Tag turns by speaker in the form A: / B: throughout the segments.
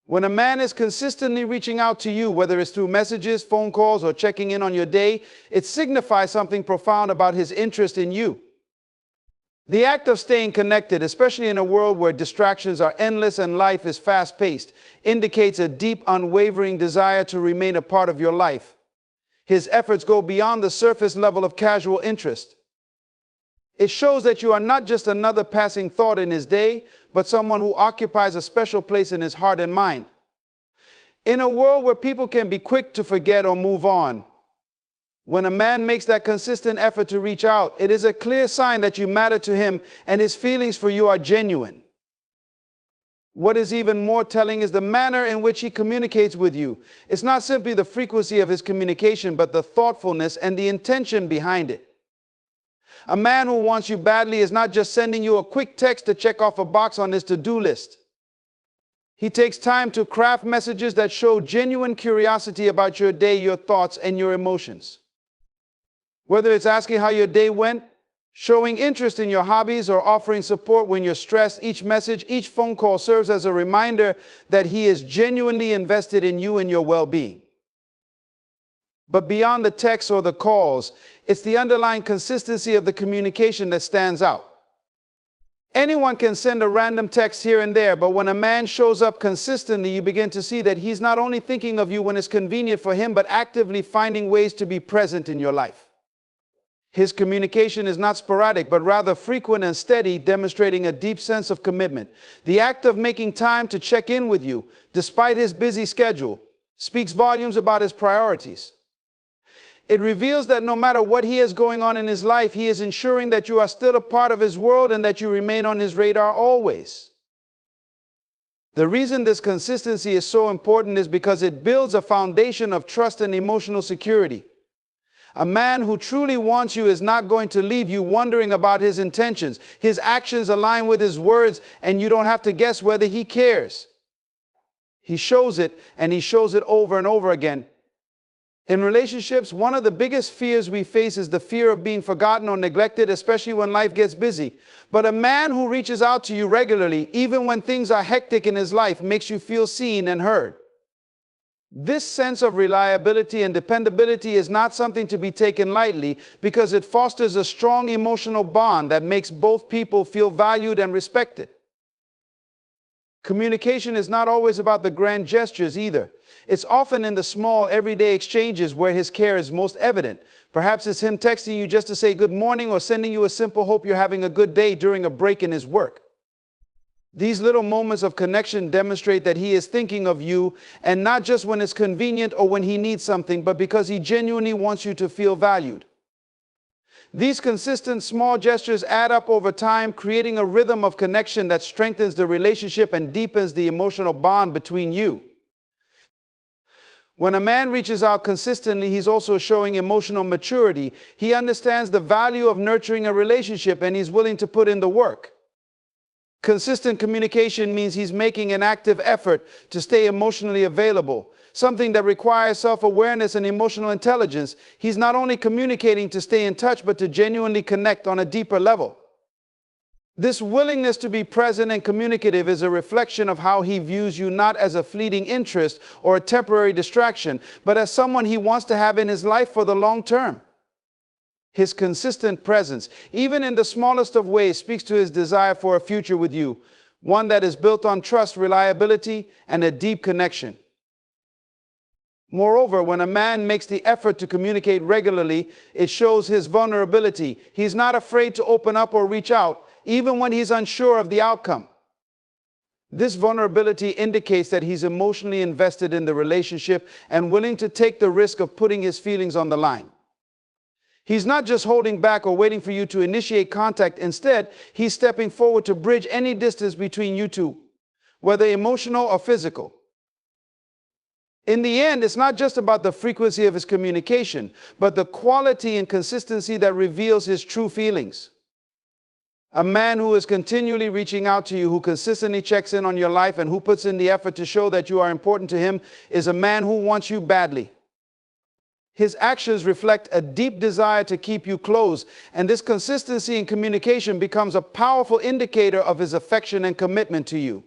A: When a man is consistently reaching out to you, whether it's through messages, phone calls, or checking in on your day, it signifies something profound about his interest in you. The act of staying connected, especially in a world where distractions are endless and life is fast-paced, indicates a deep, unwavering desire to remain a part of your life. His efforts go beyond the surface level of casual interest. It shows that you are not just another passing thought in his day, but someone who occupies a special place in his heart and mind. In a world where people can be quick to forget or move on, when a man makes that consistent effort to reach out, it is a clear sign that you matter to him and his feelings for you are genuine. What is even more telling is the manner in which he communicates with you. It's not simply the frequency of his communication, but the thoughtfulness and the intention behind it. A man who wants you badly is not just sending you a quick text to check off a box on his to-do list. He takes time to craft messages that show genuine curiosity about your day, your thoughts, and your emotions. Whether it's asking how your day went, showing interest in your hobbies, or offering support when you're stressed, each message, each phone call serves as a reminder that he is genuinely invested in you and your well-being. But beyond the texts or the calls, it's the underlying consistency of the communication that stands out. Anyone can send a random text here and there, but when a man shows up consistently, you begin to see that he's not only thinking of you when it's convenient for him, but actively finding ways to be present in your life. His communication is not sporadic, but rather frequent and steady, demonstrating a deep sense of commitment. The act of making time to check in with you, despite his busy schedule, speaks volumes about his priorities. It reveals that no matter what he has going on in his life, he is ensuring that you are still a part of his world and that you remain on his radar always. The reason this consistency is so important is because it builds a foundation of trust and emotional security. A man who truly wants you is not going to leave you wondering about his intentions. His actions align with his words, and you don't have to guess whether he cares. He shows it, and he shows it over and over again. In relationships, one of the biggest fears we face is the fear of being forgotten or neglected, especially when life gets busy. But a man who reaches out to you regularly, even when things are hectic in his life, makes you feel seen and heard. This sense of reliability and dependability is not something to be taken lightly, because it fosters a strong emotional bond that makes both people feel valued and respected. Communication is not always about the grand gestures either. It's often in the small, everyday exchanges where his care is most evident. Perhaps it's him texting you just to say good morning or sending you a simple hope you're having a good day during a break in his work. These little moments of connection demonstrate that he is thinking of you, and not just when it's convenient or when he needs something, but because he genuinely wants you to feel valued. These consistent small gestures add up over time, creating a rhythm of connection that strengthens the relationship and deepens the emotional bond between you. When a man reaches out consistently, he's also showing emotional maturity. He understands the value of nurturing a relationship, and he's willing to put in the work. Consistent communication means he's making an active effort to stay emotionally available, something that requires self-awareness and emotional intelligence. He's not only communicating to stay in touch, but to genuinely connect on a deeper level. This willingness to be present and communicative is a reflection of how he views you, not as a fleeting interest or a temporary distraction, but as someone he wants to have in his life for the long term. His consistent presence, even in the smallest of ways, speaks to his desire for a future with you, one that is built on trust, reliability, and a deep connection. Moreover, when a man makes the effort to communicate regularly, it shows his vulnerability. He's not afraid to open up or reach out, even when he's unsure of the outcome. This vulnerability indicates that he's emotionally invested in the relationship and willing to take the risk of putting his feelings on the line. He's not just holding back or waiting for you to initiate contact. Instead, he's stepping forward to bridge any distance between you two, whether emotional or physical. In the end, it's not just about the frequency of his communication, but the quality and consistency that reveals his true feelings. A man who is continually reaching out to you, who consistently checks in on your life, and who puts in the effort to show that you are important to him, is a man who wants you badly. His actions reflect a deep desire to keep you close, and this consistency in communication becomes a powerful indicator of his affection and commitment to you.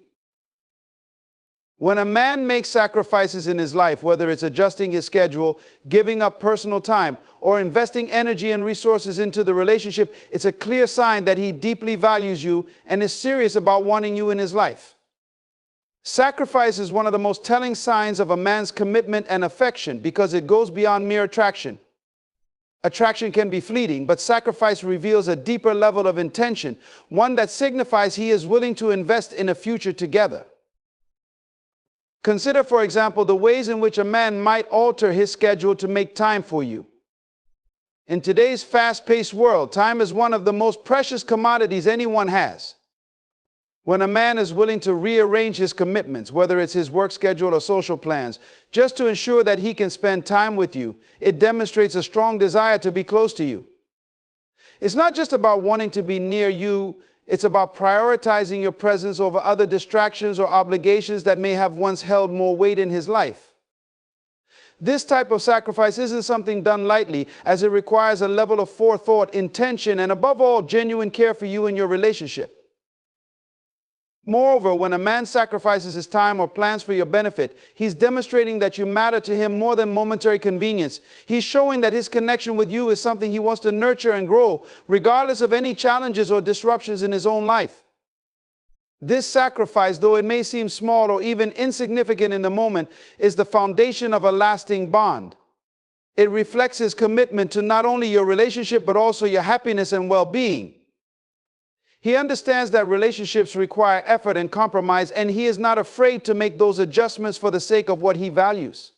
A: When a man makes sacrifices in his life, whether it's adjusting his schedule, giving up personal time, or investing energy and resources into the relationship, it's a clear sign that he deeply values you and is serious about wanting you in his life. Sacrifice is one of the most telling signs of a man's commitment and affection because it goes beyond mere attraction. Attraction can be fleeting, but sacrifice reveals a deeper level of intention, one that signifies he is willing to invest in a future together. Consider, for example, the ways in which a man might alter his schedule to make time for you. In today's fast-paced world, time is one of the most precious commodities anyone has. When a man is willing to rearrange his commitments, whether it's his work schedule or social plans, just to ensure that he can spend time with you, it demonstrates a strong desire to be close to you. It's not just about wanting to be near you. It's about prioritizing your presence over other distractions or obligations that may have once held more weight in his life. This type of sacrifice isn't something done lightly, as it requires a level of forethought, intention, and above all, genuine care for you and your relationship. Moreover, when a man sacrifices his time or plans for your benefit, he's demonstrating that you matter to him more than momentary convenience. He's showing that his connection with you is something he wants to nurture and grow, regardless of any challenges or disruptions in his own life. This sacrifice, though it may seem small or even insignificant in the moment, is the foundation of a lasting bond. It reflects his commitment to not only your relationship, but also your happiness and well-being. He understands that relationships require effort and compromise, and he is not afraid to make those adjustments for the sake of what he values.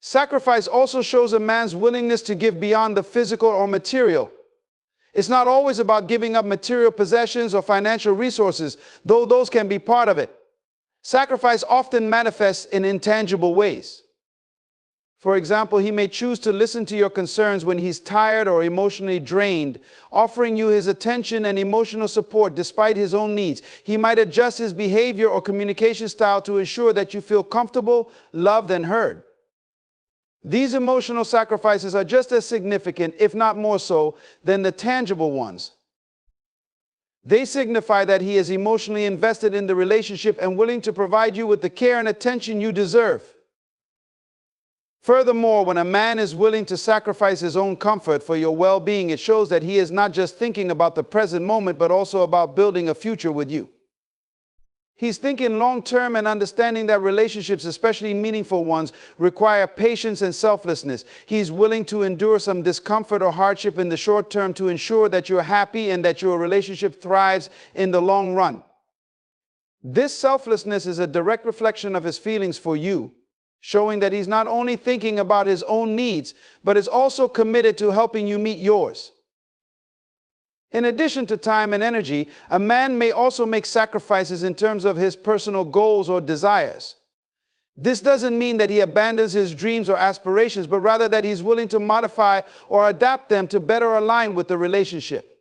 A: Sacrifice also shows a man's willingness to give beyond the physical or material. It's not always about giving up material possessions or financial resources, though those can be part of it. Sacrifice often manifests in intangible ways. For example, he may choose to listen to your concerns when he's tired or emotionally drained, offering you his attention and emotional support despite his own needs. He might adjust his behavior or communication style to ensure that you feel comfortable, loved, and heard. These emotional sacrifices are just as significant, if not more so, than the tangible ones. They signify that he is emotionally invested in the relationship and willing to provide you with the care and attention you deserve. Furthermore, when a man is willing to sacrifice his own comfort for your well-being, it shows that he is not just thinking about the present moment, but also about building a future with you. He's thinking long-term and understanding that relationships, especially meaningful ones, require patience and selflessness. He's willing to endure some discomfort or hardship in the short term to ensure that you're happy and that your relationship thrives in the long run. This selflessness is a direct reflection of his feelings for you, showing that he's not only thinking about his own needs, but is also committed to helping you meet yours. In addition to time and energy, a man may also make sacrifices in terms of his personal goals or desires. This doesn't mean that he abandons his dreams or aspirations, but rather that he's willing to modify or adapt them to better align with the relationship.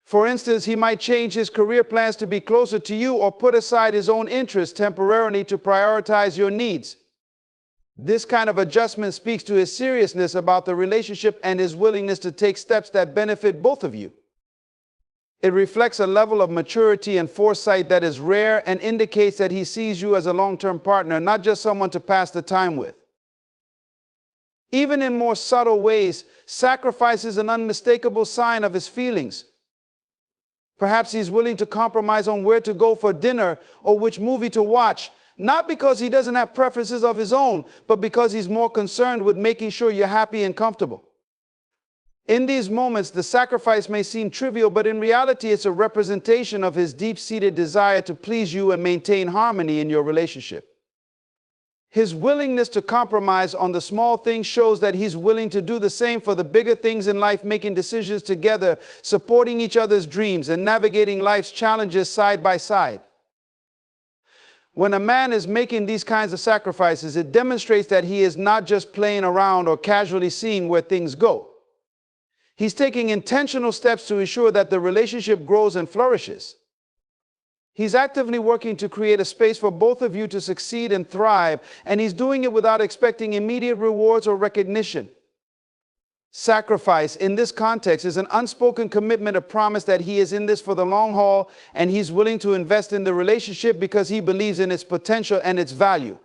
A: For instance, he might change his career plans to be closer to you or put aside his own interests temporarily to prioritize your needs. This kind of adjustment speaks to his seriousness about the relationship and his willingness to take steps that benefit both of you. It reflects a level of maturity and foresight that is rare and indicates that he sees you as a long-term partner, not just someone to pass the time with. Even in more subtle ways, sacrifice is an unmistakable sign of his feelings. Perhaps he's willing to compromise on where to go for dinner or which movie to watch, not because he doesn't have preferences of his own, but because he's more concerned with making sure you're happy and comfortable. In these moments, the sacrifice may seem trivial, but in reality, it's a representation of his deep-seated desire to please you and maintain harmony in your relationship. His willingness to compromise on the small things shows that he's willing to do the same for the bigger things in life, making decisions together, supporting each other's dreams, and navigating life's challenges side by side. When a man is making these kinds of sacrifices, it demonstrates that he is not just playing around or casually seeing where things go. He's taking intentional steps to ensure that the relationship grows and flourishes. He's actively working to create a space for both of you to succeed and thrive, and he's doing it without expecting immediate rewards or recognition. Sacrifice in this context is an unspoken commitment, a promise that he is in this for the long haul and he's willing to invest in the relationship because he believes in its potential and its value.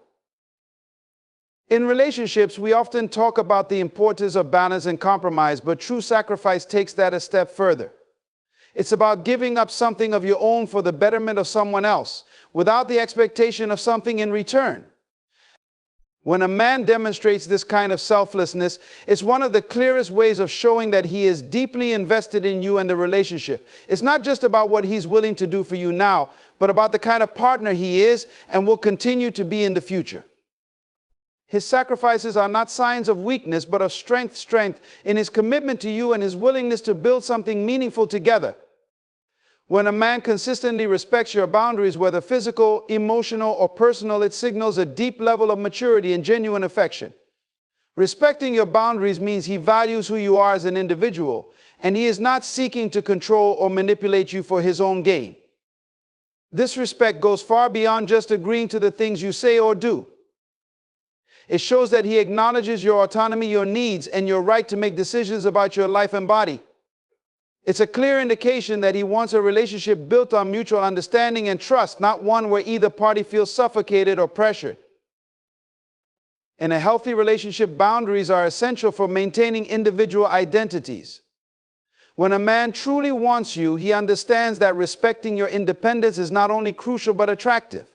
A: In relationships, we often talk about the importance of balance and compromise, but true sacrifice takes that a step further. It's about giving up something of your own for the betterment of someone else, without the expectation of something in return. When a man demonstrates this kind of selflessness, it's one of the clearest ways of showing that he is deeply invested in you and the relationship. It's not just about what he's willing to do for you now, but about the kind of partner he is and will continue to be in the future. His sacrifices are not signs of weakness, but of strength in his commitment to you and his willingness to build something meaningful together. When a man consistently respects your boundaries, whether physical, emotional, or personal, it signals a deep level of maturity and genuine affection. Respecting your boundaries means he values who you are as an individual, and he is not seeking to control or manipulate you for his own gain. This respect goes far beyond just agreeing to the things you say or do. It shows that he acknowledges your autonomy, your needs, and your right to make decisions about your life and body. It's a clear indication that he wants a relationship built on mutual understanding and trust, not one where either party feels suffocated or pressured. In a healthy relationship, boundaries are essential for maintaining individual identities. When a man truly wants you, he understands that respecting your independence is not only crucial but attractive.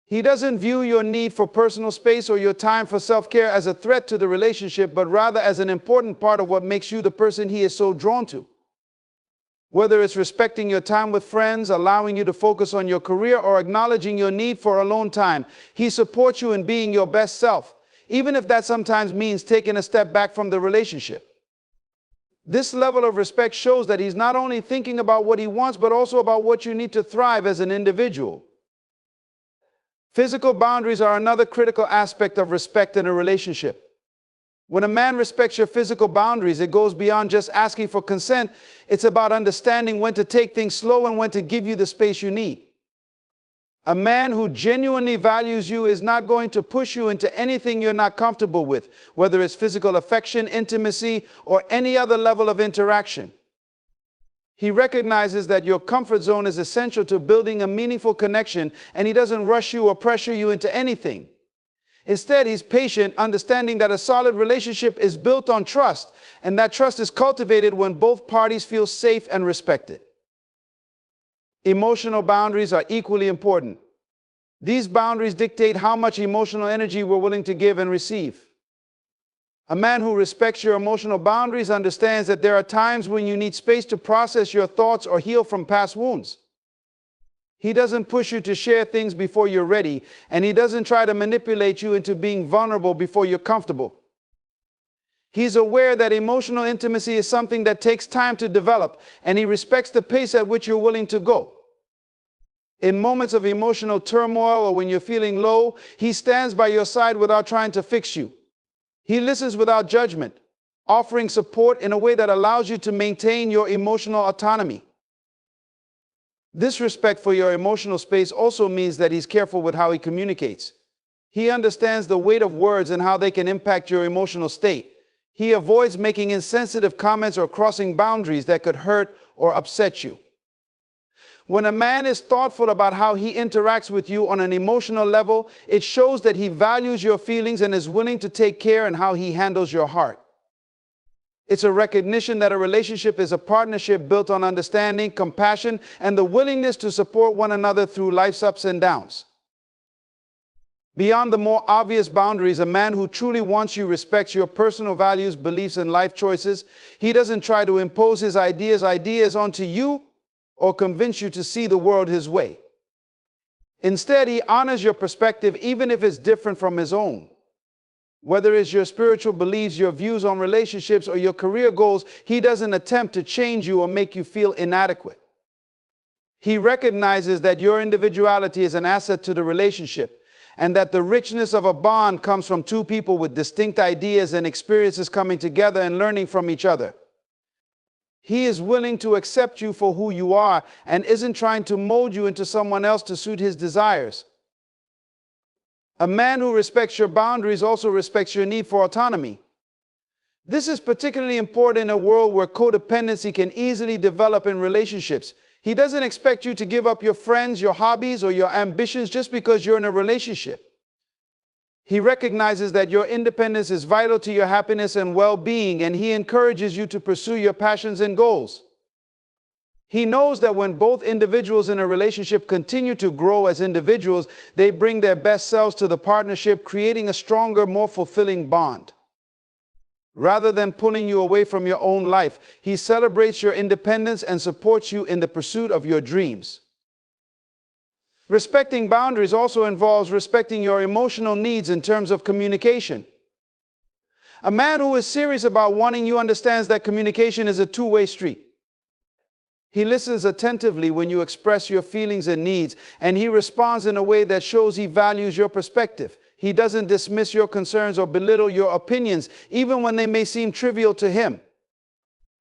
A: He doesn't view your need for personal space or your time for self-care as a threat to the relationship, but rather as an important part of what makes you the person he is so drawn to. Whether it's respecting your time with friends, allowing you to focus on your career, or acknowledging your need for alone time, he supports you in being your best self, even if that sometimes means taking a step back from the relationship. This level of respect shows that he's not only thinking about what he wants, but also about what you need to thrive as an individual. Physical boundaries are another critical aspect of respect in a relationship. When a man respects your physical boundaries, it goes beyond just asking for consent. It's about understanding when to take things slow and when to give you the space you need. A man who genuinely values you is not going to push you into anything you're not comfortable with, whether it's physical affection, intimacy, or any other level of interaction. He recognizes that your comfort zone is essential to building a meaningful connection, and he doesn't rush you or pressure you into anything. Instead, he's patient, understanding that a solid relationship is built on trust, and that trust is cultivated when both parties feel safe and respected. Emotional boundaries are equally important. These boundaries dictate how much emotional energy we're willing to give and receive. A man who respects your emotional boundaries understands that there are times when you need space to process your thoughts or heal from past wounds. He doesn't push you to share things before you're ready, and he doesn't try to manipulate you into being vulnerable before you're comfortable. He's aware that emotional intimacy is something that takes time to develop, and he respects the pace at which you're willing to go. In moments of emotional turmoil or when you're feeling low, he stands by your side without trying to fix you. He listens without judgment, offering support in a way that allows you to maintain your emotional autonomy. This respect for your emotional space also means that he's careful with how he communicates. He understands the weight of words and how they can impact your emotional state. He avoids making insensitive comments or crossing boundaries that could hurt or upset you. When a man is thoughtful about how he interacts with you on an emotional level, it shows that he values your feelings and is willing to take care in how he handles your heart. It's a recognition that a relationship is a partnership built on understanding, compassion, and the willingness to support one another through life's ups and downs. Beyond the more obvious boundaries, a man who truly wants you respects your personal values, beliefs, and life choices. He doesn't try to impose his ideas onto you or convince you to see the world his way. Instead, he honors your perspective even if it's different from his own. Whether it's your spiritual beliefs, your views on relationships, or your career goals, he doesn't attempt to change you or make you feel inadequate. He recognizes that your individuality is an asset to the relationship, and that the richness of a bond comes from two people with distinct ideas and experiences coming together and learning from each other. He is willing to accept you for who you are and isn't trying to mold you into someone else to suit his desires. A man who respects your boundaries also respects your need for autonomy. This is particularly important in a world where codependency can easily develop in relationships. He doesn't expect you to give up your friends, your hobbies, or your ambitions just because you're in a relationship. He recognizes that your independence is vital to your happiness and well-being, and he encourages you to pursue your passions and goals. He knows that when both individuals in a relationship continue to grow as individuals, they bring their best selves to the partnership, creating a stronger, more fulfilling bond. Rather than pulling you away from your own life, he celebrates your independence and supports you in the pursuit of your dreams. Respecting boundaries also involves respecting your emotional needs in terms of communication. A man who is serious about wanting you understands that communication is a two-way street. He listens attentively when you express your feelings and needs, and he responds in a way that shows he values your perspective. He doesn't dismiss your concerns or belittle your opinions, even when they may seem trivial to him.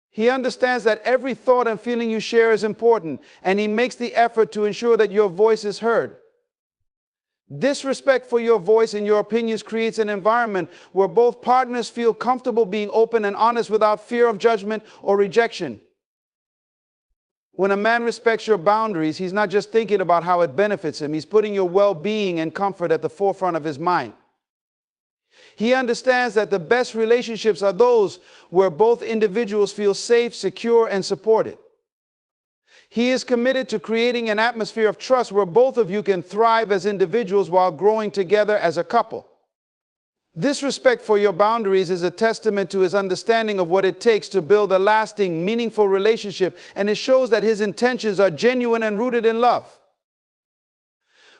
A: He understands that every thought and feeling you share is important, and he makes the effort to ensure that your voice is heard. This respect for your voice and your opinions creates an environment where both partners feel comfortable being open and honest without fear of judgment or rejection. When a man respects your boundaries, he's not just thinking about how it benefits him. He's putting your well-being and comfort at the forefront of his mind. He understands that the best relationships are those where both individuals feel safe, secure, and supported. He is committed to creating an atmosphere of trust where both of you can thrive as individuals while growing together as a couple. This respect for your boundaries is a testament to his understanding of what it takes to build a lasting, meaningful relationship, and it shows that his intentions are genuine and rooted in love.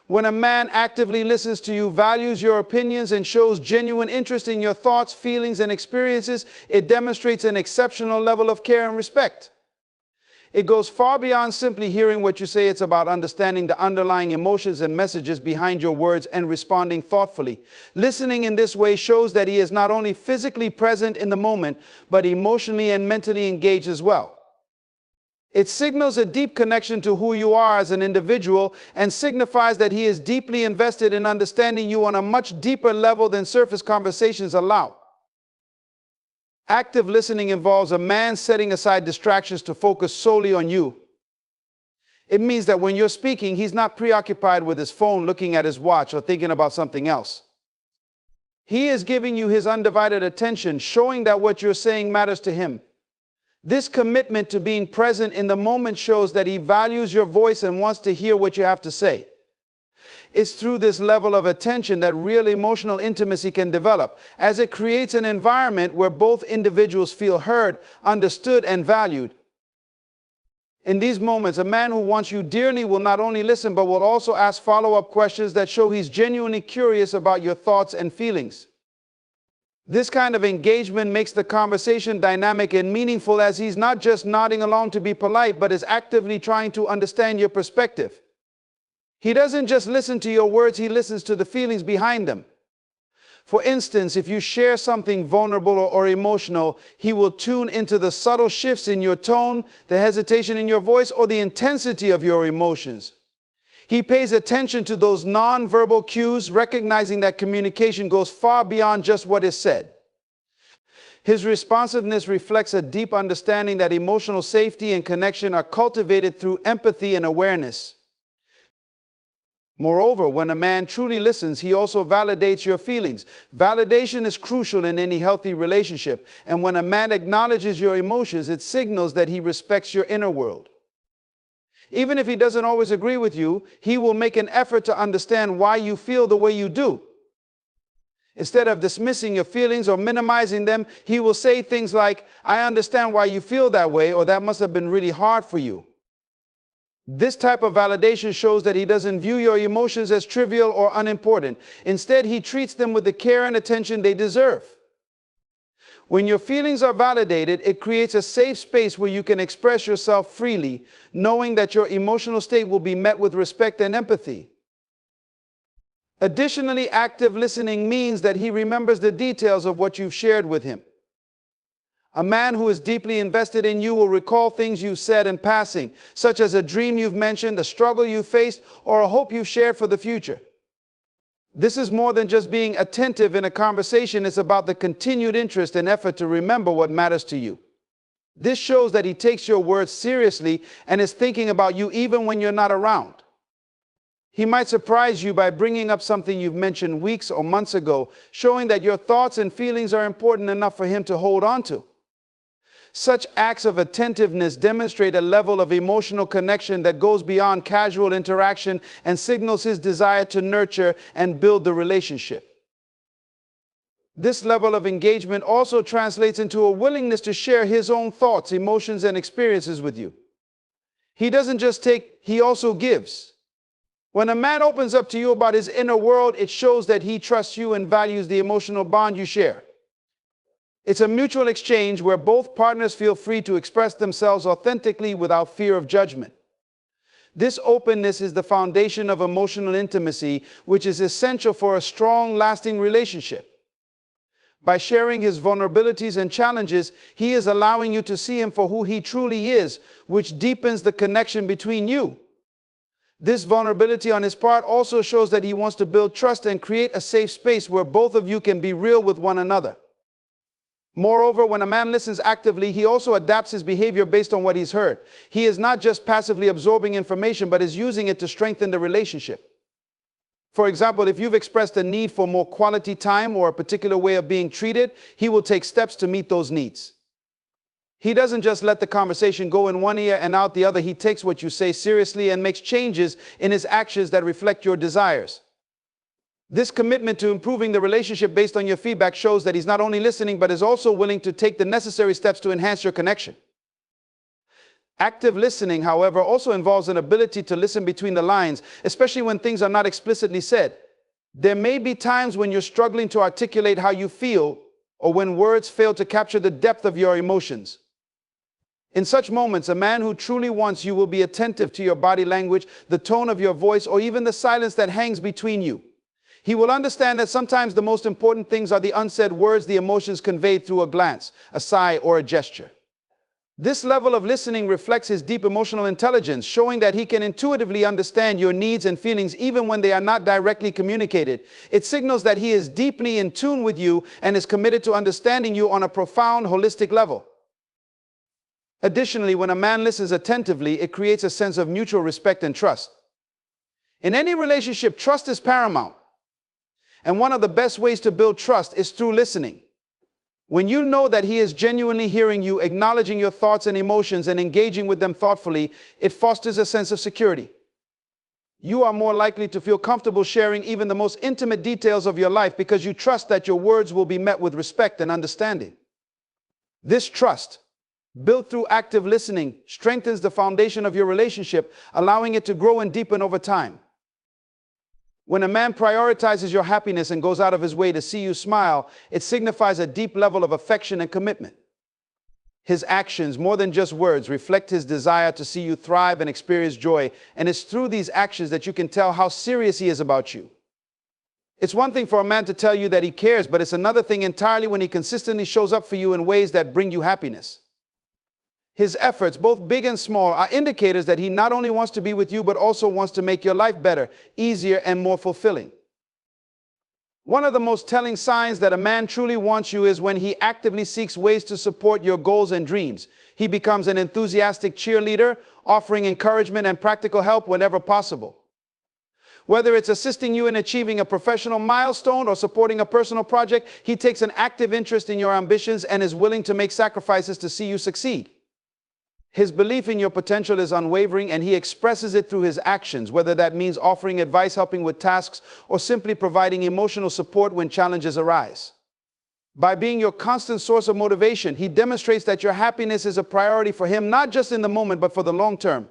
A: When a man actively listens to you, values your opinions, and shows genuine interest in your thoughts, feelings, and experiences, it demonstrates an exceptional level of care and respect. It goes far beyond simply hearing what you say. It's about understanding the underlying emotions and messages behind your words and responding thoughtfully. Listening in this way shows that he is not only physically present in the moment, but emotionally and mentally engaged as well. It signals a deep connection to who you are as an individual and signifies that he is deeply invested in understanding you on a much deeper level than surface conversations allow. Active listening involves a man setting aside distractions to focus solely on you. It means that when you're speaking, he's not preoccupied with his phone, looking at his watch, or thinking about something else. He is giving you his undivided attention, showing that what you're saying matters to him. This commitment to being present in the moment shows that he values your voice and wants to hear what you have to say. It's through this level of attention that real emotional intimacy can develop, as it creates an environment where both individuals feel heard, understood, and valued. In these moments, a man who wants you dearly will not only listen, but will also ask follow-up questions that show he's genuinely curious about your thoughts and feelings. This kind of engagement makes the conversation dynamic and meaningful, as he's not just nodding along to be polite, but is actively trying to understand your perspective. He doesn't just listen to your words, he listens to the feelings behind them. For instance, if you share something vulnerable or emotional, he will tune into the subtle shifts in your tone, the hesitation in your voice, or the intensity of your emotions. He pays attention to those non-verbal cues, recognizing that communication goes far beyond just what is said. His responsiveness reflects a deep understanding that emotional safety and connection are cultivated through empathy and awareness. Moreover, when a man truly listens, he also validates your feelings. Validation is crucial in any healthy relationship, and when a man acknowledges your emotions, it signals that he respects your inner world. Even if he doesn't always agree with you, he will make an effort to understand why you feel the way you do. Instead of dismissing your feelings or minimizing them, he will say things like, "I understand why you feel that way," or "that must have been really hard for you." This type of validation shows that he doesn't view your emotions as trivial or unimportant. Instead, he treats them with the care and attention they deserve. When your feelings are validated, it creates a safe space where you can express yourself freely, knowing that your emotional state will be met with respect and empathy. Additionally, active listening means that he remembers the details of what you've shared with him. A man who is deeply invested in you will recall things you said in passing, such as a dream you've mentioned, a struggle you faced, or a hope you've shared for the future. This is more than just being attentive in a conversation. It's about the continued interest and effort to remember what matters to you. This shows that he takes your words seriously and is thinking about you even when you're not around. He might surprise you by bringing up something you've mentioned weeks or months ago, showing that your thoughts and feelings are important enough for him to hold on to. Such acts of attentiveness demonstrate a level of emotional connection that goes beyond casual interaction and signals his desire to nurture and build the relationship. This level of engagement also translates into a willingness to share his own thoughts, emotions, and experiences with you. He doesn't just take, he also gives. When a man opens up to you about his inner world, it shows that he trusts you and values the emotional bond you share. It's a mutual exchange where both partners feel free to express themselves authentically without fear of judgment. This openness is the foundation of emotional intimacy, which is essential for a strong, lasting relationship. By sharing his vulnerabilities and challenges, he is allowing you to see him for who he truly is, which deepens the connection between you. This vulnerability on his part also shows that he wants to build trust and create a safe space where both of you can be real with one another. Moreover, when a man listens actively, he also adapts his behavior based on what he's heard. He is not just passively absorbing information, but is using it to strengthen the relationship. For example, if you've expressed a need for more quality time or a particular way of being treated, he will take steps to meet those needs. He doesn't just let the conversation go in one ear and out the other. He takes what you say seriously and makes changes in his actions that reflect your desires. This commitment to improving the relationship based on your feedback shows that he's not only listening, but is also willing to take the necessary steps to enhance your connection. Active listening, however, also involves an ability to listen between the lines, especially when things are not explicitly said. There may be times when you're struggling to articulate how you feel, or when words fail to capture the depth of your emotions. In such moments, a man who truly wants you will be attentive to your body language, the tone of your voice, or even the silence that hangs between you. He will understand that sometimes the most important things are the unsaid words, the emotions conveyed through a glance, a sigh, or a gesture. This level of listening reflects his deep emotional intelligence, showing that he can intuitively understand your needs and feelings even when they are not directly communicated. It signals that he is deeply in tune with you and is committed to understanding you on a profound, holistic level. Additionally, when a man listens attentively, it creates a sense of mutual respect and trust. In any relationship, trust is paramount. And one of the best ways to build trust is through listening. When you know that he is genuinely hearing you, acknowledging your thoughts and emotions, and engaging with them thoughtfully, it fosters a sense of security. You are more likely to feel comfortable sharing even the most intimate details of your life because you trust that your words will be met with respect and understanding. This trust, built through active listening, strengthens the foundation of your relationship, allowing it to grow and deepen over time. When a man prioritizes your happiness and goes out of his way to see you smile, it signifies a deep level of affection and commitment. His actions, more than just words, reflect his desire to see you thrive and experience joy, and it's through these actions that you can tell how serious he is about you. It's one thing for a man to tell you that he cares, but it's another thing entirely when he consistently shows up for you in ways that bring you happiness. His efforts, both big and small, are indicators that he not only wants to be with you, but also wants to make your life better, easier, and more fulfilling. One of the most telling signs that a man truly wants you is when he actively seeks ways to support your goals and dreams. He becomes an enthusiastic cheerleader, offering encouragement and practical help whenever possible. Whether it's assisting you in achieving a professional milestone or supporting a personal project, he takes an active interest in your ambitions and is willing to make sacrifices to see you succeed. His belief in your potential is unwavering, and he expresses it through his actions, whether that means offering advice, helping with tasks, or simply providing emotional support when challenges arise. By being your constant source of motivation, he demonstrates that your happiness is a priority for him, not just in the moment, but for the long term.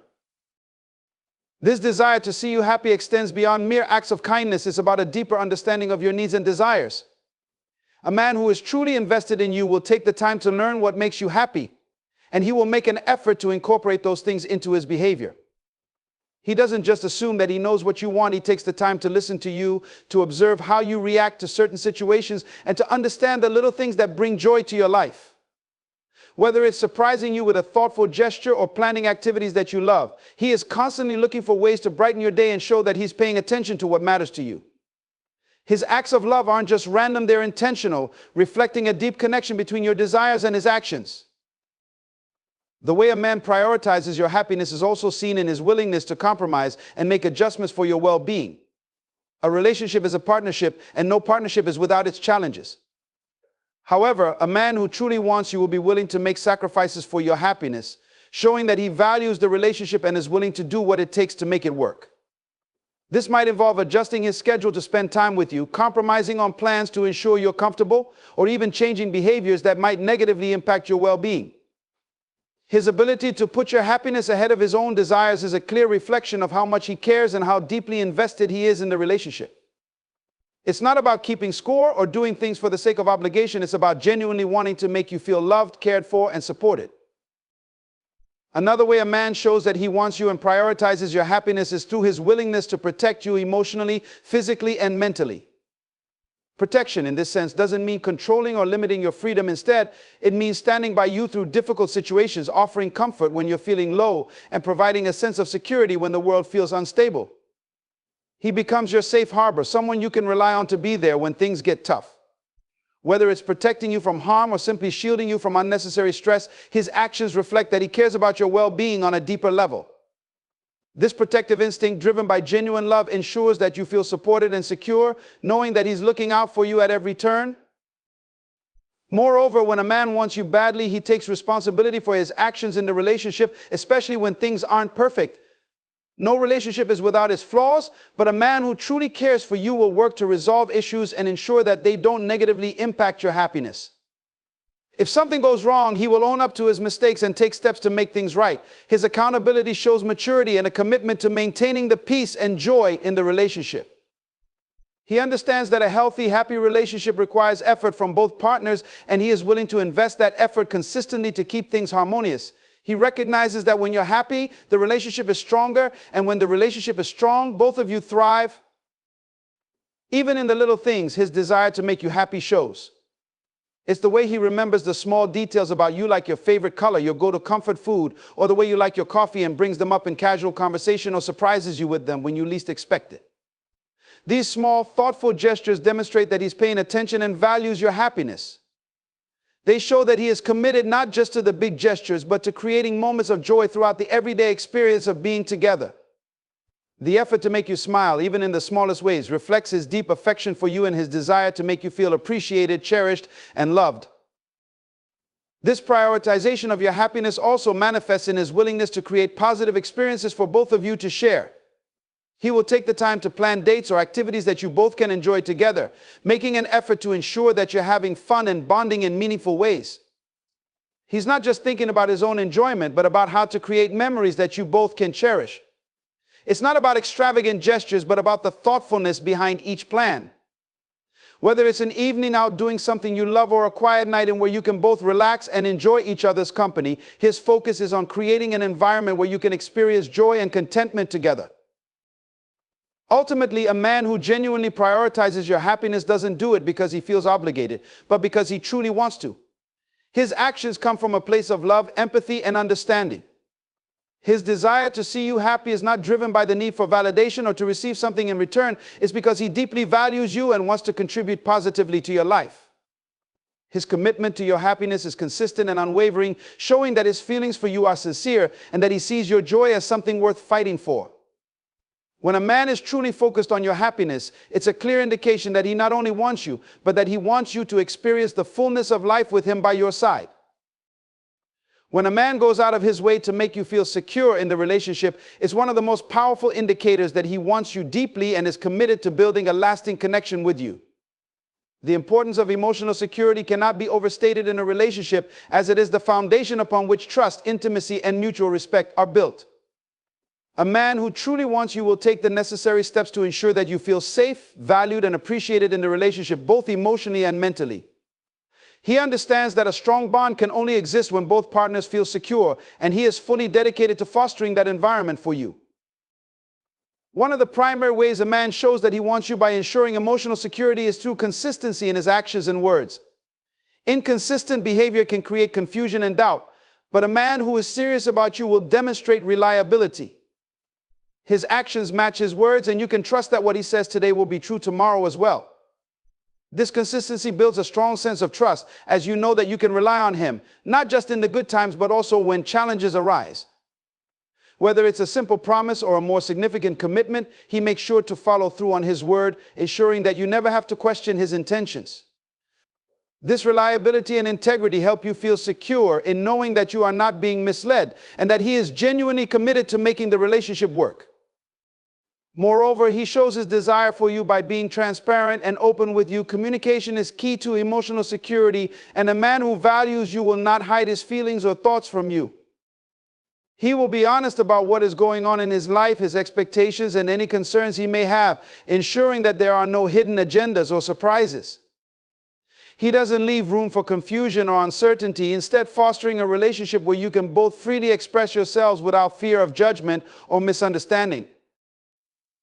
A: This desire to see you happy extends beyond mere acts of kindness. It's about a deeper understanding of your needs and desires. A man who is truly invested in you will take the time to learn what makes you happy, and he will make an effort to incorporate those things into his behavior. He doesn't just assume that he knows what you want. He takes the time to listen to you, to observe how you react to certain situations, and to understand the little things that bring joy to your life. Whether it's surprising you with a thoughtful gesture or planning activities that you love, he is constantly looking for ways to brighten your day and show that he's paying attention to what matters to you. His acts of love aren't just random, they're intentional, reflecting a deep connection between your desires and his actions. The way a man prioritizes your happiness is also seen in his willingness to compromise and make adjustments for your well-being. A relationship is a partnership, and no partnership is without its challenges. However, a man who truly wants you will be willing to make sacrifices for your happiness, showing that he values the relationship and is willing to do what it takes to make it work. This might involve adjusting his schedule to spend time with you, compromising on plans to ensure you're comfortable, or even changing behaviors that might negatively impact your well-being. His ability to put your happiness ahead of his own desires is a clear reflection of how much he cares and how deeply invested he is in the relationship. It's not about keeping score or doing things for the sake of obligation. It's about genuinely wanting to make you feel loved, cared for, and supported. Another way a man shows that he wants you and prioritizes your happiness is through his willingness to protect you emotionally, physically, and mentally. Protection in this sense doesn't mean controlling or limiting your freedom. Instead, it means standing by you through difficult situations, offering comfort when you're feeling low, and providing a sense of security when the world feels unstable. He becomes your safe harbor, someone you can rely on to be there when things get tough. Whether it's protecting you from harm or simply shielding you from unnecessary stress, his actions reflect that he cares about your well-being on a deeper level. This protective instinct, driven by genuine love, ensures that you feel supported and secure, knowing that he's looking out for you at every turn. Moreover, when a man wants you badly, he takes responsibility for his actions in the relationship, especially when things aren't perfect. No relationship is without its flaws, but a man who truly cares for you will work to resolve issues and ensure that they don't negatively impact your happiness. If something goes wrong, he will own up to his mistakes and take steps to make things right. His accountability shows maturity and a commitment to maintaining the peace and joy in the relationship. He understands that a healthy, happy relationship requires effort from both partners, and he is willing to invest that effort consistently to keep things harmonious. He recognizes that when you're happy, the relationship is stronger, and when the relationship is strong, both of you thrive. Even in the little things, his desire to make you happy shows. It's the way he remembers the small details about you, like your favorite color, your go-to comfort food, or the way you like your coffee and brings them up in casual conversation or surprises you with them when you least expect it. These small, thoughtful gestures demonstrate that he's paying attention and values your happiness. They show that he is committed not just to the big gestures, but to creating moments of joy throughout the everyday experience of being together. The effort to make you smile, even in the smallest ways, reflects his deep affection for you and his desire to make you feel appreciated, cherished, and loved. This prioritization of your happiness also manifests in his willingness to create positive experiences for both of you to share. He will take the time to plan dates or activities that you both can enjoy together, making an effort to ensure that you're having fun and bonding in meaningful ways. He's not just thinking about his own enjoyment, but about how to create memories that you both can cherish. It's not about extravagant gestures, but about the thoughtfulness behind each plan. Whether it's an evening out doing something you love or a quiet night in where you can both relax and enjoy each other's company, his focus is on creating an environment where you can experience joy and contentment together. Ultimately, a man who genuinely prioritizes your happiness doesn't do it because he feels obligated, but because he truly wants to. His actions come from a place of love, empathy, and understanding. His desire to see you happy is not driven by the need for validation or to receive something in return. It's because he deeply values you and wants to contribute positively to your life. His commitment to your happiness is consistent and unwavering, showing that his feelings for you are sincere and that he sees your joy as something worth fighting for. When a man is truly focused on your happiness, it's a clear indication that he not only wants you, but that he wants you to experience the fullness of life with him by your side. When a man goes out of his way to make you feel secure in the relationship, it's one of the most powerful indicators that he wants you deeply and is committed to building a lasting connection with you. The importance of emotional security cannot be overstated in a relationship, as it is the foundation upon which trust, intimacy, and mutual respect are built. A man who truly wants you will take the necessary steps to ensure that you feel safe, valued, and appreciated in the relationship, both emotionally and mentally. He understands that a strong bond can only exist when both partners feel secure, and he is fully dedicated to fostering that environment for you. One of the primary ways a man shows that he wants you by ensuring emotional security is through consistency in his actions and words. Inconsistent behavior can create confusion and doubt, but a man who is serious about you will demonstrate reliability. His actions match his words, and you can trust that what he says today will be true tomorrow as well. This consistency builds a strong sense of trust as you know that you can rely on him, not just in the good times, but also when challenges arise. Whether it's a simple promise or a more significant commitment, he makes sure to follow through on his word, ensuring that you never have to question his intentions. This reliability and integrity help you feel secure in knowing that you are not being misled and that he is genuinely committed to making the relationship work. Moreover, he shows his desire for you by being transparent and open with you. Communication is key to emotional security, and a man who values you will not hide his feelings or thoughts from you. He will be honest about what is going on in his life, his expectations, and any concerns he may have, ensuring that there are no hidden agendas or surprises. He doesn't leave room for confusion or uncertainty, instead fostering a relationship where you can both freely express yourselves without fear of judgment or misunderstanding.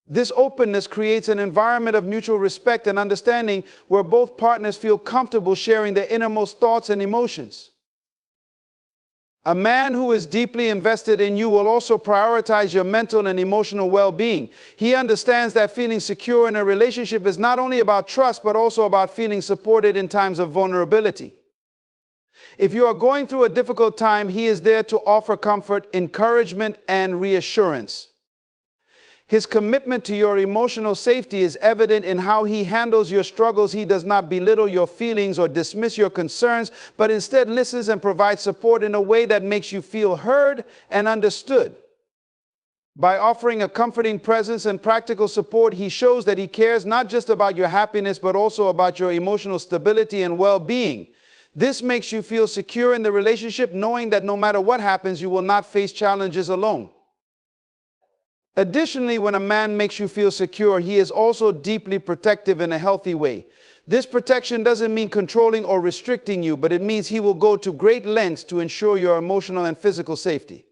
A: This openness creates an environment of mutual respect and understanding where both partners feel comfortable sharing their innermost thoughts and emotions. A man who is deeply invested in you will also prioritize your mental and emotional well-being. He understands that feeling secure in a relationship is not only about trust, but also about feeling supported in times of vulnerability. If you are going through a difficult time, he is there to offer comfort, encouragement, and reassurance. His commitment to your emotional safety is evident in how he handles your struggles. He does not belittle your feelings or dismiss your concerns, but instead listens and provides support in a way that makes you feel heard and understood. By offering a comforting presence and practical support, he shows that he cares not just about your happiness, but also about your emotional stability and well-being. This makes you feel secure in the relationship, knowing that no matter what happens, you will not face challenges alone. Additionally, when a man makes you feel secure, he is also deeply protective in a healthy way. This protection doesn't mean controlling or restricting you, but it means he will go to great lengths to ensure your emotional and physical safety.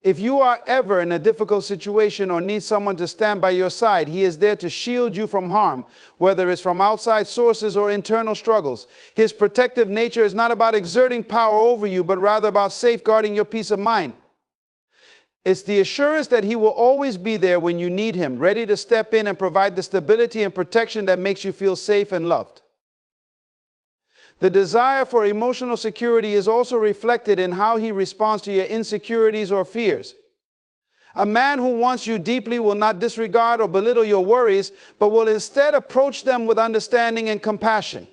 A: If you are ever in a difficult situation or need someone to stand by your side, he is there to shield you from harm, whether it's from outside sources or internal struggles. His protective nature is not about exerting power over you, but rather about safeguarding your peace of mind. It's the assurance that he will always be there when you need him, ready to step in and provide the stability and protection that makes you feel safe and loved. The desire for emotional security is also reflected in how he responds to your insecurities or fears. A man who wants you deeply will not disregard or belittle your worries, but will instead approach them with understanding and compassion.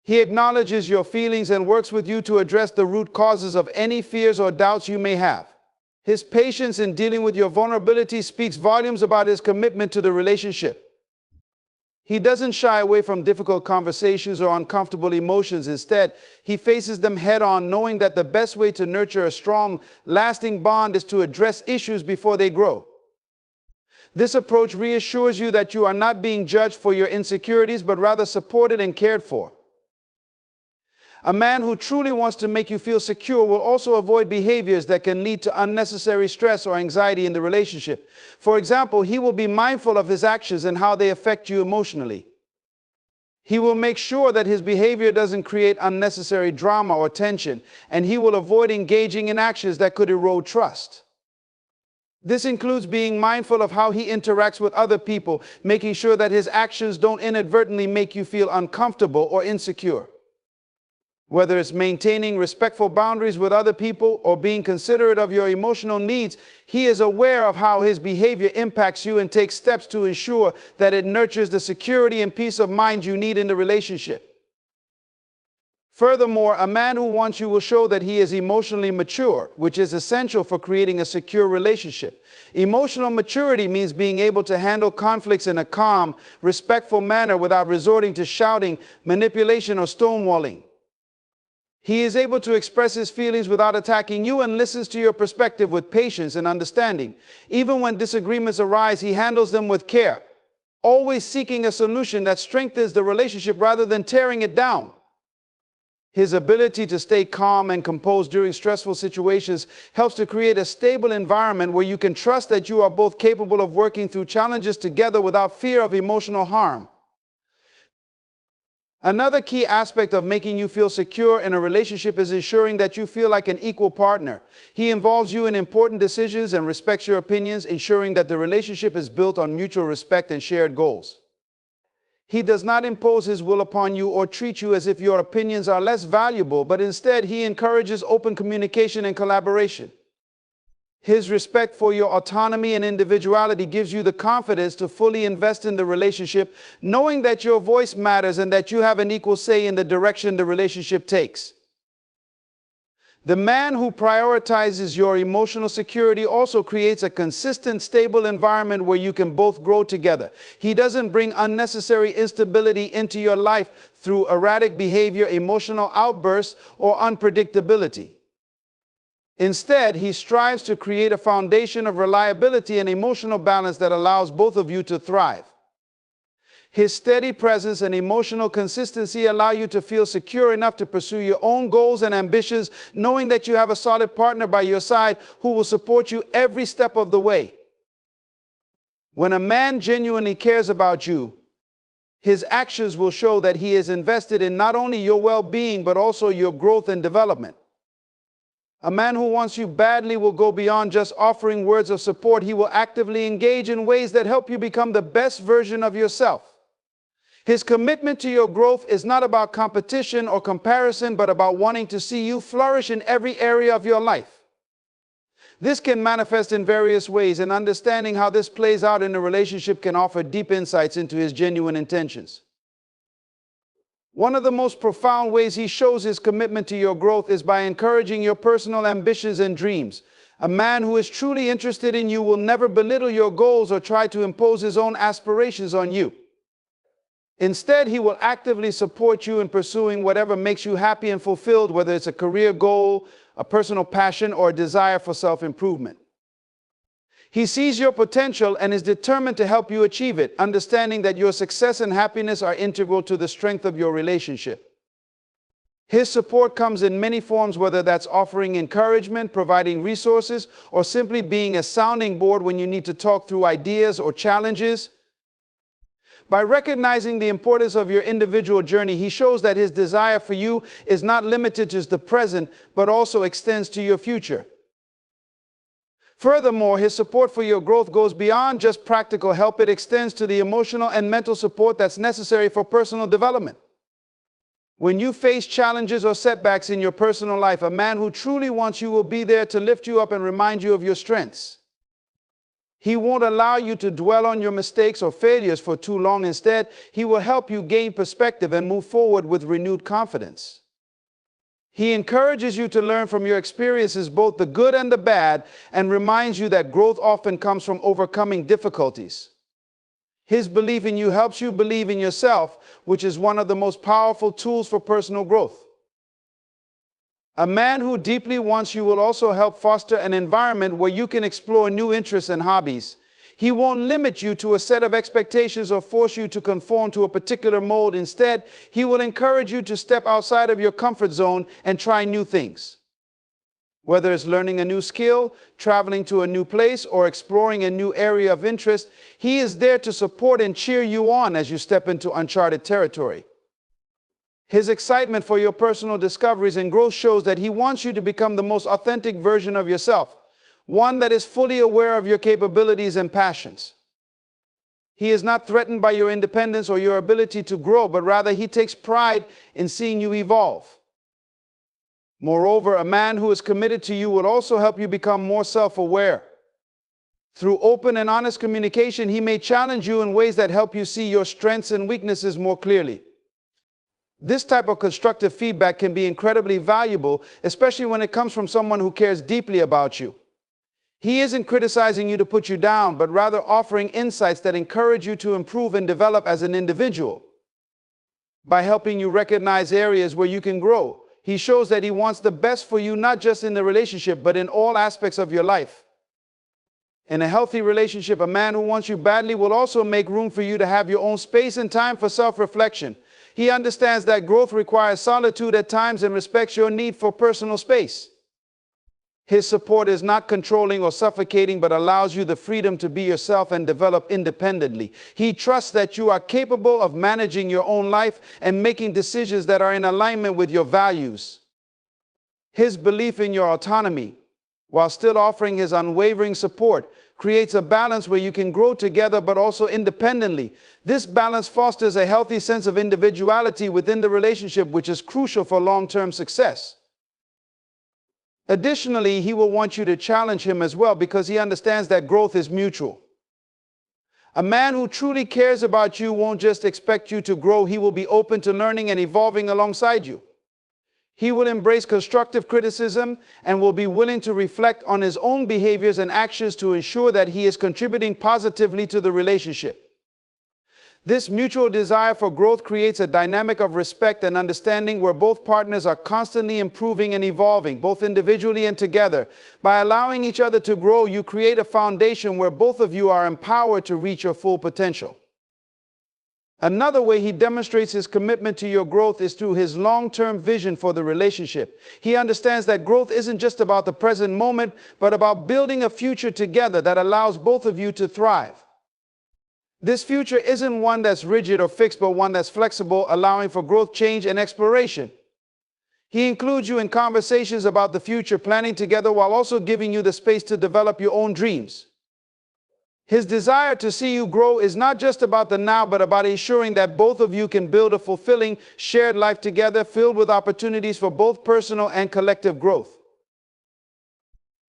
A: He acknowledges your feelings and works with you to address the root causes of any fears or doubts you may have. His patience in dealing with your vulnerability speaks volumes about his commitment to the relationship. He doesn't shy away from difficult conversations or uncomfortable emotions. Instead, he faces them head-on, knowing that the best way to nurture a strong, lasting bond is to address issues before they grow. This approach reassures you that you are not being judged for your insecurities, but rather supported and cared for. A man who truly wants to make you feel secure will also avoid behaviors that can lead to unnecessary stress or anxiety in the relationship. For example, he will be mindful of his actions and how they affect you emotionally. He will make sure that his behavior doesn't create unnecessary drama or tension, and he will avoid engaging in actions that could erode trust. This includes being mindful of how he interacts with other people, making sure that his actions don't inadvertently make you feel uncomfortable or insecure. Whether it's maintaining respectful boundaries with other people or being considerate of your emotional needs, he is aware of how his behavior impacts you and takes steps to ensure that it nurtures the security and peace of mind you need in the relationship. Furthermore, a man who wants you will show that he is emotionally mature, which is essential for creating a secure relationship. Emotional maturity means being able to handle conflicts in a calm, respectful manner without resorting to shouting, manipulation, or stonewalling. He is able to express his feelings without attacking you and listens to your perspective with patience and understanding. Even when disagreements arise, he handles them with care, always seeking a solution that strengthens the relationship rather than tearing it down. His ability to stay calm and composed during stressful situations helps to create a stable environment where you can trust that you are both capable of working through challenges together without fear of emotional harm. Another key aspect of making you feel secure in a relationship is ensuring that you feel like an equal partner. He involves you in important decisions and respects your opinions, ensuring that the relationship is built on mutual respect and shared goals. He does not impose his will upon you or treat you as if your opinions are less valuable, but instead he encourages open communication and collaboration. His respect for your autonomy and individuality gives you the confidence to fully invest in the relationship, knowing that your voice matters and that you have an equal say in the direction the relationship takes. The man who prioritizes your emotional security also creates a consistent, stable environment where you can both grow together. He doesn't bring unnecessary instability into your life through erratic behavior, emotional outbursts, or unpredictability. Instead, he strives to create a foundation of reliability and emotional balance that allows both of you to thrive. His steady presence and emotional consistency allow you to feel secure enough to pursue your own goals and ambitions, knowing that you have a solid partner by your side who will support you every step of the way. When a man genuinely cares about you, his actions will show that he is invested in not only your well-being, but also your growth and development. A man who wants you badly will go beyond just offering words of support. He will actively engage in ways that help you become the best version of yourself. His commitment to your growth is not about competition or comparison, but about wanting to see you flourish in every area of your life. This can manifest in various ways, and understanding how this plays out in a relationship can offer deep insights into his genuine intentions. One of the most profound ways he shows his commitment to your growth is by encouraging your personal ambitions and dreams. A man who is truly interested in you will never belittle your goals or try to impose his own aspirations on you. Instead, he will actively support you in pursuing whatever makes you happy and fulfilled, whether it's a career goal, a personal passion, or a desire for self-improvement. He sees your potential and is determined to help you achieve it, understanding that your success and happiness are integral to the strength of your relationship. His support comes in many forms, whether that's offering encouragement, providing resources, or simply being a sounding board when you need to talk through ideas or challenges. By recognizing the importance of your individual journey, he shows that his desire for you is not limited to the present, but also extends to your future. Furthermore, his support for your growth goes beyond just practical help. It extends to the emotional and mental support that's necessary for personal development. When you face challenges or setbacks in your personal life, a man who truly wants you will be there to lift you up and remind you of your strengths. He won't allow you to dwell on your mistakes or failures for too long. Instead, he will help you gain perspective and move forward with renewed confidence. He encourages you to learn from your experiences, both the good and the bad, and reminds you that growth often comes from overcoming difficulties. His belief in you helps you believe in yourself, which is one of the most powerful tools for personal growth. A man who deeply wants you will also help foster an environment where you can explore new interests and hobbies. He won't limit you to a set of expectations or force you to conform to a particular mold. Instead, he will encourage you to step outside of your comfort zone and try new things. Whether it's learning a new skill, traveling to a new place, or exploring a new area of interest, he is there to support and cheer you on as you step into uncharted territory. His excitement for your personal discoveries and growth shows that he wants you to become the most authentic version of yourself, one that is fully aware of your capabilities and passions. He is not threatened by your independence or your ability to grow, but rather he takes pride in seeing you evolve. Moreover, a man who is committed to you will also help you become more self-aware. Through open and honest communication, he may challenge you in ways that help you see your strengths and weaknesses more clearly. This type of constructive feedback can be incredibly valuable, especially when it comes from someone who cares deeply about you. He isn't criticizing you to put you down, but rather offering insights that encourage you to improve and develop as an individual. By helping you recognize areas where you can grow, he shows that he wants the best for you, not just in the relationship, but in all aspects of your life. In a healthy relationship, a man who wants you badly will also make room for you to have your own space and time for self-reflection. He understands that growth requires solitude at times and respects your need for personal space. His support is not controlling or suffocating, but allows you the freedom to be yourself and develop independently. He trusts that you are capable of managing your own life and making decisions that are in alignment with your values. His belief in your autonomy, while still offering his unwavering support, creates a balance where you can grow together but also independently. This balance fosters a healthy sense of individuality within the relationship, which is crucial for long-term success. Additionally, he will want you to challenge him as well because he understands that growth is mutual. A man who truly cares about you won't just expect you to grow, he will be open to learning and evolving alongside you. He will embrace constructive criticism and will be willing to reflect on his own behaviors and actions to ensure that he is contributing positively to the relationship. This mutual desire for growth creates a dynamic of respect and understanding where both partners are constantly improving and evolving, both individually and together. By allowing each other to grow, you create a foundation where both of you are empowered to reach your full potential. Another way he demonstrates his commitment to your growth is through his long-term vision for the relationship. He understands that growth isn't just about the present moment, but about building a future together that allows both of you to thrive. This future isn't one that's rigid or fixed, but one that's flexible, allowing for growth, change, and exploration. He includes you in conversations about the future, planning together while also giving you the space to develop your own dreams. His desire to see you grow is not just about the now, but about ensuring that both of you can build a fulfilling, shared life together, filled with opportunities for both personal and collective growth.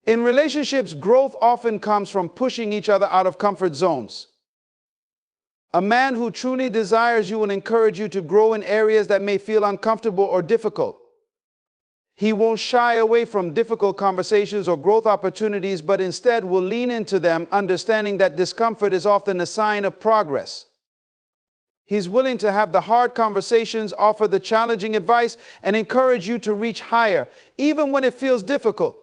A: In relationships, growth often comes from pushing each other out of comfort zones. A man who truly desires you will encourage you to grow in areas that may feel uncomfortable or difficult. He won't shy away from difficult conversations or growth opportunities, but instead will lean into them, understanding that discomfort is often a sign of progress. He's willing to have the hard conversations, offer the challenging advice, and encourage you to reach higher, even when it feels difficult.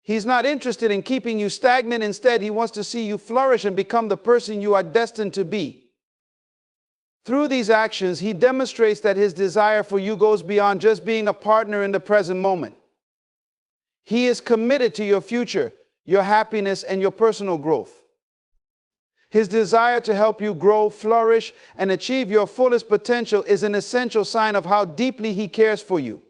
A: He's not interested in keeping you stagnant. Instead, he wants to see you flourish and become the person you are destined to be. Through these actions, he demonstrates that his desire for you goes beyond just being a partner in the present moment. He is committed to your future, your happiness, and your personal growth. His desire to help you grow, flourish, and achieve your fullest potential is an essential sign of how deeply he cares for you.